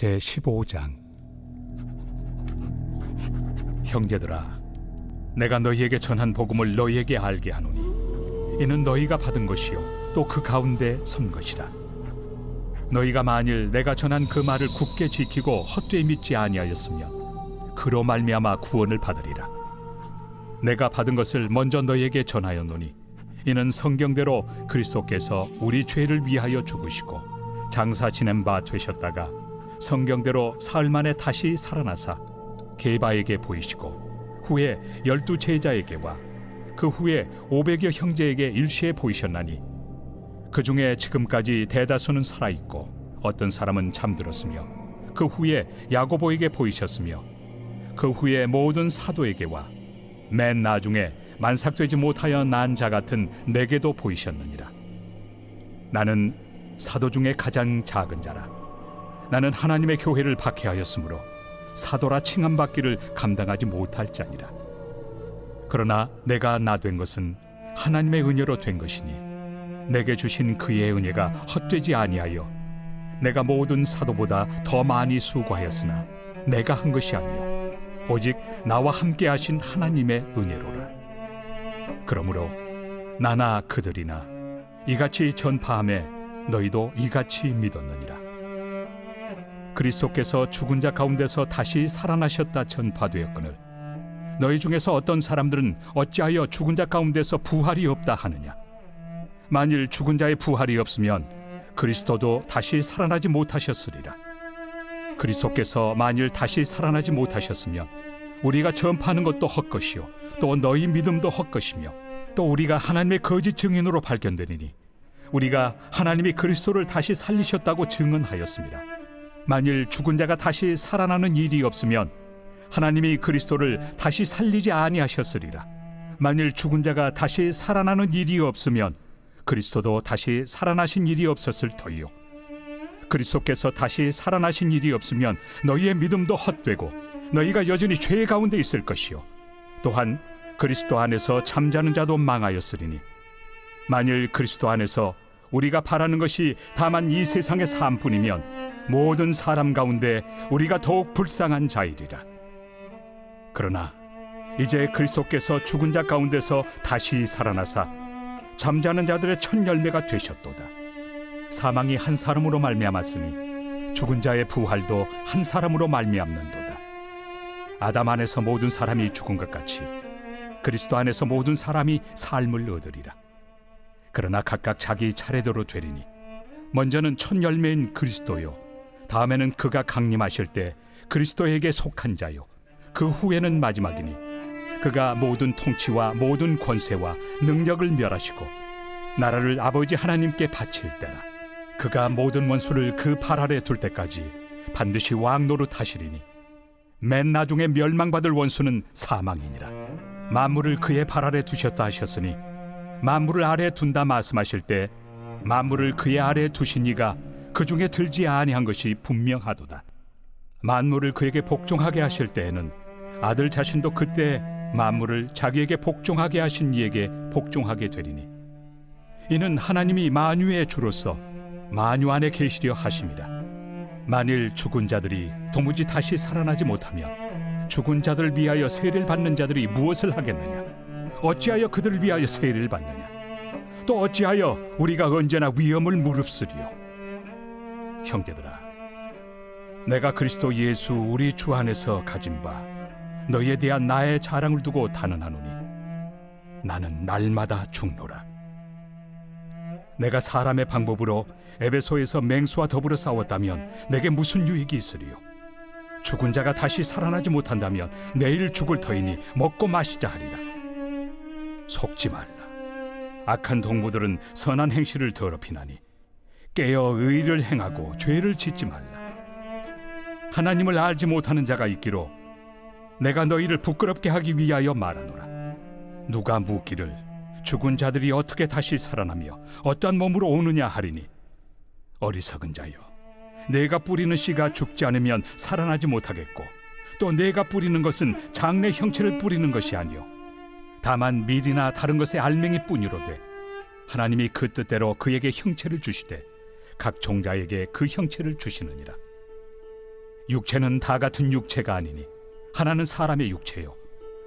제15장. 형제들아, 내가 너희에게 전한 복음을 너희에게 알게 하노니 이는 너희가 받은 것이요 또 그 가운데 선 것이라. 너희가 만일 내가 전한 그 말을 굳게 지키고 헛되이 믿지 아니하였으면 그로 말미암아 구원을 받으리라. 내가 받은 것을 먼저 너희에게 전하였노니 이는 성경대로 그리스도께서 우리 죄를 위하여 죽으시고 장사 지낸 바 되셨다가 성경대로 사흘 만에 다시 살아나사 게바에게 보이시고 후에 12 제자에게와 그 후에 500여 형제에게 일시에 보이셨나니 그 중에 지금까지 대다수는 살아있고 어떤 사람은 잠들었으며 그 후에 야고보에게 보이셨으며 그 후에 모든 사도에게와 맨 나중에 만삭되지 못하여 난 자 같은 내게도 보이셨느니라. 나는 사도 중에 가장 작은 자라. 나는 하나님의 교회를 박해하였으므로 사도라 칭함받기를 감당하지 못할 자니라. 그러나 내가 나 된 것은 하나님의 은혜로 된 것이니 내게 주신 그의 은혜가 헛되지 아니하여 내가 모든 사도보다 더 많이 수고하였으나 내가 한 것이 아니요 오직 나와 함께 하신 하나님의 은혜로라. 그러므로 나나 그들이나 이같이 전파함에 너희도 이같이 믿었느니라. 그리스도께서 죽은 자 가운데서 다시 살아나셨다 전파되었거늘 너희 중에서 어떤 사람들은 어찌하여 죽은 자 가운데서 부활이 없다 하느냐. 만일 죽은 자의 부활이 없으면 그리스도도 다시 살아나지 못하셨으리라. 그리스도께서 만일 다시 살아나지 못하셨으면 우리가 전파하는 것도 헛것이요 또 너희 믿음도 헛것이며 또 우리가 하나님의 거짓 증인으로 발견되리니 우리가 하나님이 그리스도를 다시 살리셨다고 증언하였습니다. 만일 죽은 자가 다시 살아나는 일이 없으면 하나님이 그리스도를 다시 살리지 아니하셨으리라. 만일 죽은 자가 다시 살아나는 일이 없으면 그리스도도 다시 살아나신 일이 없었을 터이요 그리스도께서 다시 살아나신 일이 없으면 너희의 믿음도 헛되고 너희가 여전히 죄 가운데 있을 것이요 또한 그리스도 안에서 잠자는 자도 망하였으리니 만일 그리스도 안에서 우리가 바라는 것이 다만 이 세상의 삶뿐이면 모든 사람 가운데 우리가 더욱 불쌍한 자이리라. 그러나 이제 그리스도께서 죽은 자 가운데서 다시 살아나사 잠자는 자들의 첫 열매가 되셨도다. 사망이 한 사람으로 말미암았으니 죽은 자의 부활도 한 사람으로 말미암는도다. 아담 안에서 모든 사람이 죽은 것 같이 그리스도 안에서 모든 사람이 삶을 얻으리라. 그러나 각각 자기 차례대로 되리니 먼저는 첫 열매인 그리스도요 다음에는 그가 강림하실 때 그리스도에게 속한 자요 그 후에는 마지막이니 그가 모든 통치와 모든 권세와 능력을 멸하시고 나라를 아버지 하나님께 바칠 때라. 그가 모든 원수를 그 발 아래 둘 때까지 반드시 왕 노릇하시리니 맨 나중에 멸망받을 원수는 사망이니라. 만물을 그의 발 아래 두셨다 하셨으니 만물을 아래 둔다 말씀하실 때 만물을 그의 아래 두신 이가 그 중에 들지 아니한 것이 분명하도다. 만물을 그에게 복종하게 하실 때에는 아들 자신도 그때 만물을 자기에게 복종하게 하신 이에게 복종하게 되리니 이는 하나님이 만유의 주로서 만유 안에 계시려 하심이라. 만일 죽은 자들이 도무지 다시 살아나지 못하면 죽은 자들을 위하여 세례를 받는 자들이 무엇을 하겠느냐. 어찌하여 그들을 위하여 세례를 받느냐. 또 어찌하여 우리가 언제나 위험을 무릅쓰리요. 형제들아, 내가 그리스도 예수 우리 주 안에서 가진 바 너희에 대한 나의 자랑을 두고 단언하노니 나는 날마다 죽노라. 내가 사람의 방법으로 에베소에서 맹수와 더불어 싸웠다면 내게 무슨 유익이 있으리요. 죽은 자가 다시 살아나지 못한다면 내일 죽을 터이니 먹고 마시자 하리라. 속지 말라. 악한 동무들은 선한 행실을 더럽히나니 깨어 의를 행하고 죄를 짓지 말라. 하나님을 알지 못하는 자가 있기로 내가 너희를 부끄럽게 하기 위하여 말하노라. 누가 묻기를 죽은 자들이 어떻게 다시 살아나며 어떠한 몸으로 오느냐 하리니 어리석은 자여, 내가 뿌리는 씨가 죽지 않으면 살아나지 못하겠고 또 내가 뿌리는 것은 장래 형체를 뿌리는 것이 아니요 다만 밀이나 다른 것의 알맹이 뿐이로되 하나님이 그 뜻대로 그에게 형체를 주시되 각 종자에게 그 형체를 주시느니라. 육체는 다 같은 육체가 아니니 하나는 사람의 육체요,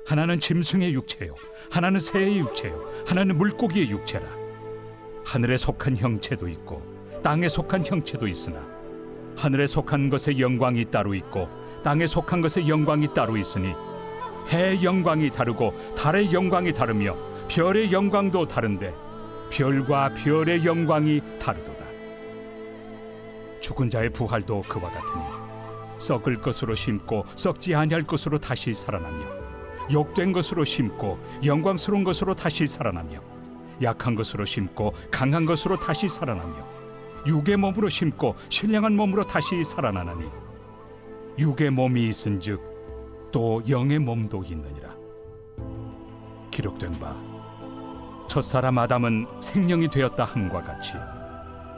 하나는 짐승의 육체요, 하나는 새의 육체요, 하나는 물고기의 육체라. 하늘에 속한 형체도 있고 땅에 속한 형체도 있으나 하늘에 속한 것의 영광이 따로 있고 땅에 속한 것의 영광이 따로 있으니 해의 영광이 다르고 달의 영광이 다르며 별의 영광도 다른데 별과 별의 영광이 다르도다. 죽은 자의 부활도 그와 같으니 썩을 것으로 심고 썩지 아니할 것으로 다시 살아나며 욕된 것으로 심고 영광스러운 것으로 다시 살아나며 약한 것으로 심고 강한 것으로 다시 살아나며 육의 몸으로 심고 신령한 몸으로 다시 살아나나니 육의 몸이 있은즉 또 영의 몸도 있느니라. 기록된 바 첫사람 아담은 생명이 되었다 함과 같이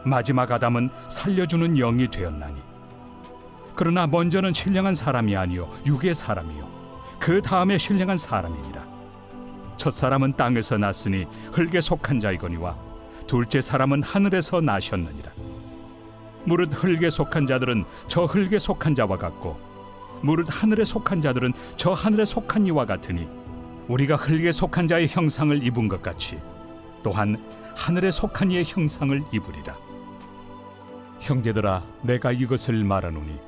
마지막 아담은 살려주는 영이 되었나니 그러나 먼저는 신령한 사람이 아니요 육의 사람이요 그 다음에 신령한 사람이니라. 첫사람은 땅에서 났으니 흙에 속한 자이거니와 둘째 사람은 하늘에서 나셨느니라. 무릇 흙에 속한 자들은 저 흙에 속한 자와 같고 무릇 하늘에 속한 자들은 저 하늘에 속한 이와 같으니 우리가 흙에 속한 자의 형상을 입은 것 같이 또한 하늘에 속한 이의 형상을 입으리라. 형제들아, 내가 이것을 말하노니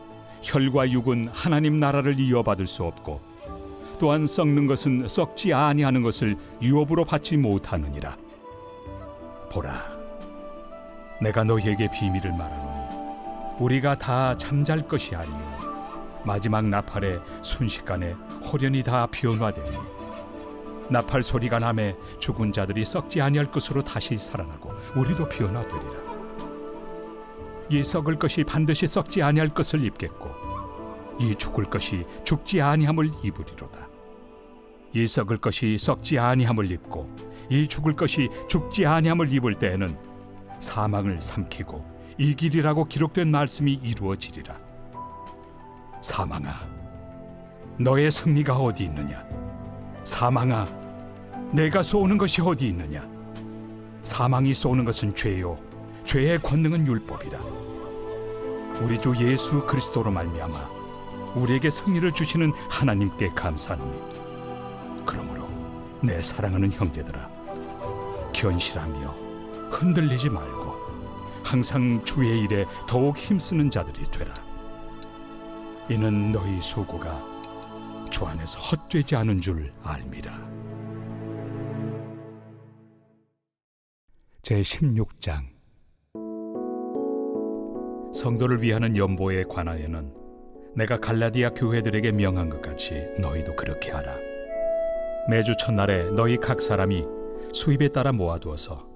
혈과 육은 하나님 나라를 이어받을 수 없고 또한 썩는 것은 썩지 아니하는 것을 유업으로 받지 못하느니라. 보라, 내가 너희에게 비밀을 말하노니 우리가 다 잠잘 것이 아니요 마지막 나팔에 순식간에 호련히 다 변화되니 나팔 소리가 나매 죽은 자들이 썩지 아니할 것으로 다시 살아나고 우리도 변화되리라. 이 썩을 것이 반드시 썩지 아니할 것을 입겠고 이 죽을 것이 죽지 아니함을 입으리로다. 이 썩을 것이 썩지 아니함을 입고 이 죽을 것이 죽지 아니함을 입을 때에는 사망을 삼키고 이기리라고 기록된 말씀이 이루어지리라. 사망아, 너의 승리가 어디 있느냐? 사망아, 내가 쏘는 것이 어디 있느냐? 사망이 쏘는 것은 죄요 죄의 권능은 율법이라. 우리 주 예수 그리스도로 말미암아 우리에게 승리를 주시는 하나님께 감사하노니 그러므로 내 사랑하는 형제들아, 견실하며 흔들리지 말고 항상 주의 일에 더욱 힘쓰는 자들이 되라. 이는 너희 수고가 주 안에서 헛되지 않은 줄 알미라. 제16장. 성도를 위하는 연보에 관하여는 내가 갈라디아 교회들에게 명한 것 같이 너희도 그렇게 하라. 매주 첫날에 너희 각 사람이 수입에 따라 모아두어서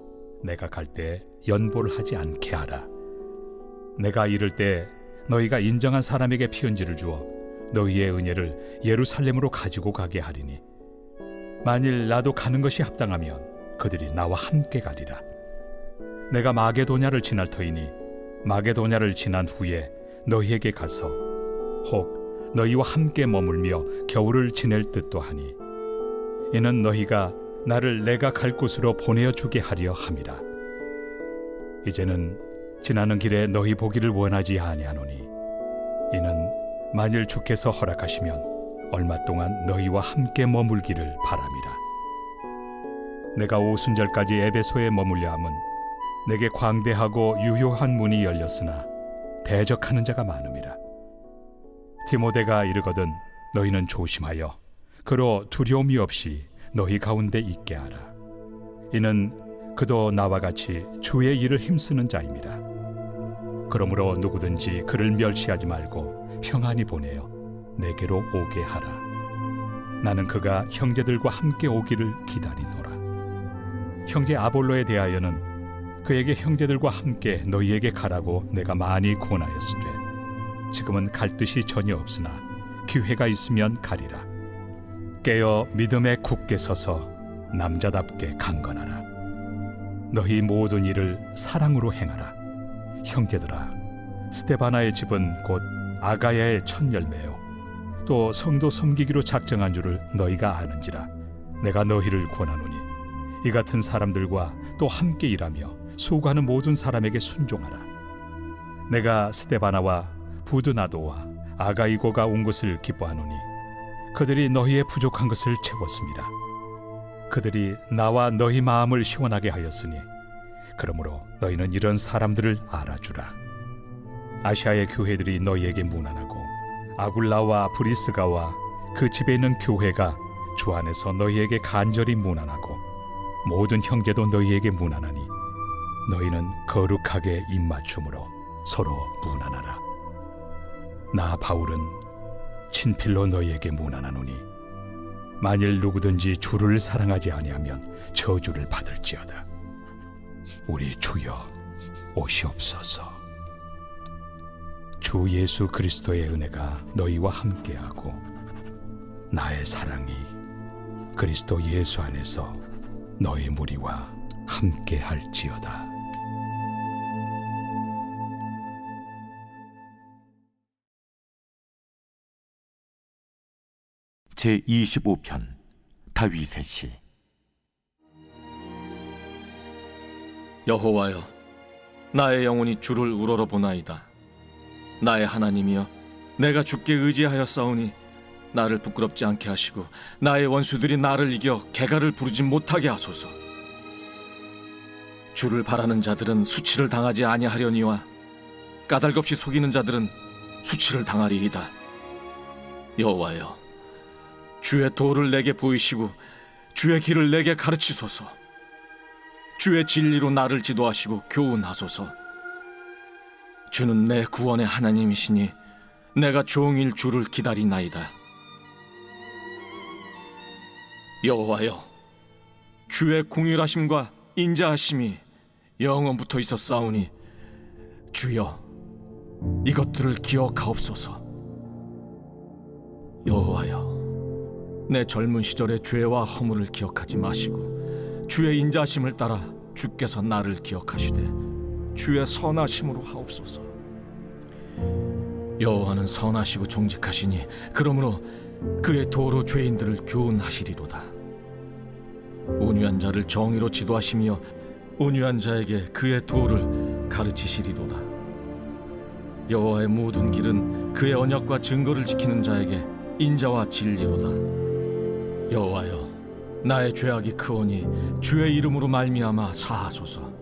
내가 갈 때 연보를 하지 않게 하라. 내가 이를 때 너희가 인정한 사람에게 편지를 주어 너희의 은혜를 예루살렘으로 가지고 가게 하리니 만일 나도 가는 것이 합당하면 그들이 나와 함께 가리라. 내가 마게도냐를 지날 터이니 마게도냐를 지난 후에 너희에게 가서 혹 너희와 함께 머물며 겨울을 지낼 뜻도 하니 이는 너희가 나를 내가 갈 곳으로 보내어 주게 하려 함이라. 이제는 지나는 길에 너희 보기를 원하지 아니하노니 이는 만일 주께서 허락하시면 얼마 동안 너희와 함께 머물기를 바람이라. 내가 오순절까지 에베소에 머물려 함은 내게 광대하고 유효한 문이 열렸으나 대적하는 자가 많음이라. 디모데가 이르거든 너희는 조심하여 그로 두려움이 없이 너희 가운데 있게 하라. 이는 그도 나와 같이 주의 일을 힘쓰는 자입니다. 그러므로 누구든지 그를 멸시하지 말고 평안히 보내어 내게로 오게 하라. 나는 그가 형제들과 함께 오기를 기다리노라. 형제 아볼로에 대하여는 그에게 형제들과 함께 너희에게 가라고 내가 많이 권하였으되 지금은 갈 뜻이 전혀 없으나 기회가 있으면 가리라. 깨어 믿음에 굳게 서서 남자답게 강건하라. 너희 모든 일을 사랑으로 행하라. 형제들아, 스데바나의 집은 곧 아가야의 첫 열매요 또 성도 섬기기로 작정한 줄을 너희가 아는지라. 내가 너희를 권하노니 이 같은 사람들과 또 함께 일하며 수고하는 모든 사람에게 순종하라. 내가 스데바나와 부드나도와 아가이고가 온 것을 기뻐하노니 그들이 너희의 부족한 것을 채웠습니다. 그들이 나와 너희 마음을 시원하게 하였으니 그러므로 너희는 이런 사람들을 알아주라. 아시아의 교회들이 너희에게 문안하고 아굴라와 브리스가와 그 집에 있는 교회가 주 안에서 너희에게 간절히 문안하고 모든 형제도 너희에게 문안하니 너희는 거룩하게 입맞춤으로 서로 문안하라. 나 바울은 친필로 너희에게 문안하노니 만일 누구든지 주를 사랑하지 아니하면 저주를 받을지어다. 우리 주여 오시옵소서. 주 예수 그리스도의 은혜가 너희와 함께하고 나의 사랑이 그리스도 예수 안에서 너희 무리와 함께할지어다. 제25편 다윗의 시. 여호와여, 나의 영혼이 주를 우러러보나이다. 나의 하나님이여, 내가 주께 의지하였사오니 나를 부끄럽지 않게 하시고 나의 원수들이 나를 이겨 개가를 부르지 못하게 하소서. 주를 바라는 자들은 수치를 당하지 아니하려니와 까닭없이 속이는 자들은 수치를 당하리이다. 여호와여, 주의 도를 내게 보이시고 주의 길을 내게 가르치소서. 주의 진리로 나를 지도하시고 교훈하소서. 주는 내 구원의 하나님이시니 내가 종일 주를 기다리나이다. 여호와여, 주의 궁휼하심과 인자하심이 영원부터 있었사오니 주여 이것들을 기억하옵소서. 여호와여, 내 젊은 시절의 죄와 허물을 기억하지 마시고 주의 인자하심을 따라 주께서 나를 기억하시되 주의 선하심으로 하옵소서. 여호와는 선하시고 정직하시니 그러므로 그의 도로 죄인들을 교훈하시리로다. 온유한 자를 정의로 지도하시며 온유한 자에게 그의 도를 가르치시리로다. 여호와의 모든 길은 그의 언약과 증거를 지키는 자에게 인자와 진리로다. 여호와여, 나의 죄악이 크오니 주의 이름으로 말미암아 사하소서.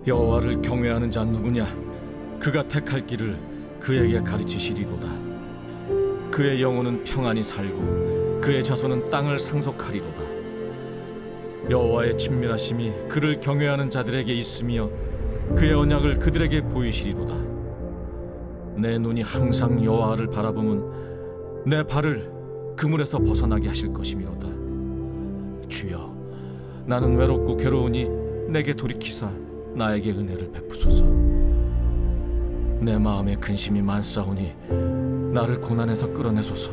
여호와를 경외하는 자 누구냐? 그가 택할 길을 그에게 가르치시리로다. 그의 영혼은 평안히 살고 그의 자손은 땅을 상속하리로다. 여호와의 친밀하심이 그를 경외하는 자들에게 있으며 그의 언약을 그들에게 보이시리로다. 내 눈이 항상 여호와를 바라보면 내 발을 그물에서 벗어나게 하실 것이미로다. 주여, 나는 외롭고 괴로우니 내게 돌이키사 나에게 은혜를 베푸소서. 내 마음에 근심이 많사오니 나를 고난에서 끌어내소서.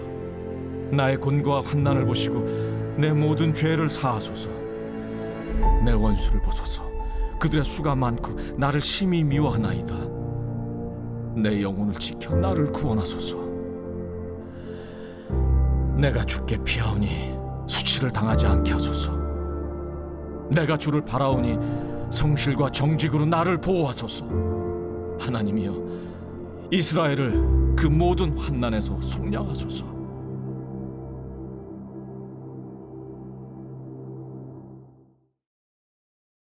나의 곤고와 환난을 보시고 내 모든 죄를 사하소서. 내 원수를 보소서. 그들의 수가 많고 나를 심히 미워하나이다. 내 영혼을 지켜 나를 구원하소서. 내가 주께 피하오니 수치를 당하지 않게 하소서. 내가 주를 바라오니 성실과 정직으로 나를 보호하소서. 하나님이여, 이스라엘을 그 모든 환난에서 속량하소서.